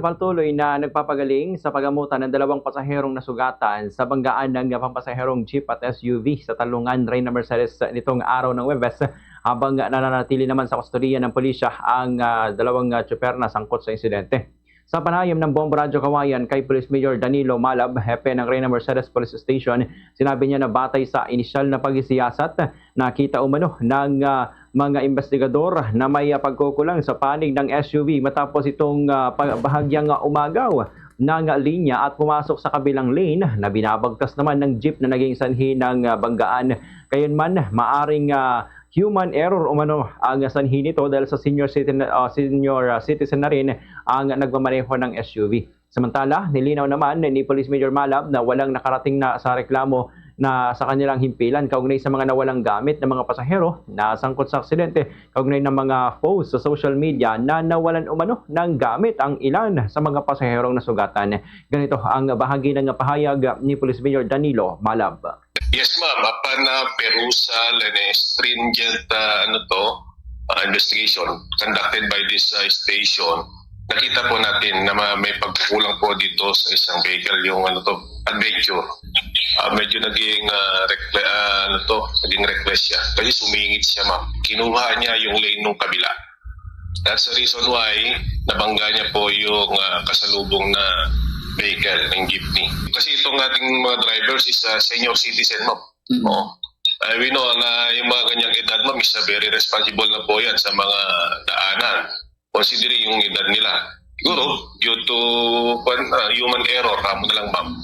Patuloy na nagpapagaling sa pagamutan ng dalawang pasaherong nasugatan sa banggaan ng pampasaherong jeep at SUV sa Talungan, Reyna Mercedes nitong araw ng Huwebes, habang nananatili naman sa kustodiya ng pulisya ang dalawang tsuper na sangkot sa insidente. Sa panayam ng Bomba Radyo Kawayan kay Police Major Danilo Malab, hepe ng Reyna Mercedes Police Station, sinabi niya na batay sa inisyal na pagsisiyasat, nakita umano ng mga investigador na may pagkukulang sa panig ng SUV matapos itong bahagyang umagaw ng linya at pumasok sa kabilang lane na binabagtas naman ng jeep na naging sanhi ng banggaan. Gayunman, maaring human error umano ang sanhi nito dahil sa senior citizen na rin ang nagmamaneho ng SUV. Samantala, nilinaw naman ni Police Major Malab na walang nakarating na sa reklamo na sa kanilang himpilan kaugnay sa mga nawalang gamit ng mga pasahero na sangkot sa aksidente, kaugnay ng mga posts sa social media na nawalan umano ng gamit ang ilan sa mga pasaherong nasugatan. Ganito ang bahagi ng pahayag ni Police Major Danilo Malab. Yes, ma'am. Upon perusal and stringent investigation conducted by this station, nakita po natin na may pagkukulang po dito sa isang vehicle, yung adventure. Medyo naging reckless siya. Kasi sumingit siya, ma'am. Kinuha niya yung lane ng kabila. That's the reason why nabangga niya po yung kasalubong na vehicle ng jeepney. Kasi itong ating mga drivers is senior citizen, ma'am. Mm-hmm. We know na yung mga ganyang edad, ma'am, is very responsible na po yan sa mga daanan. Considering yung edad nila. Siguro, due to human error, kamo na lang, ma'am,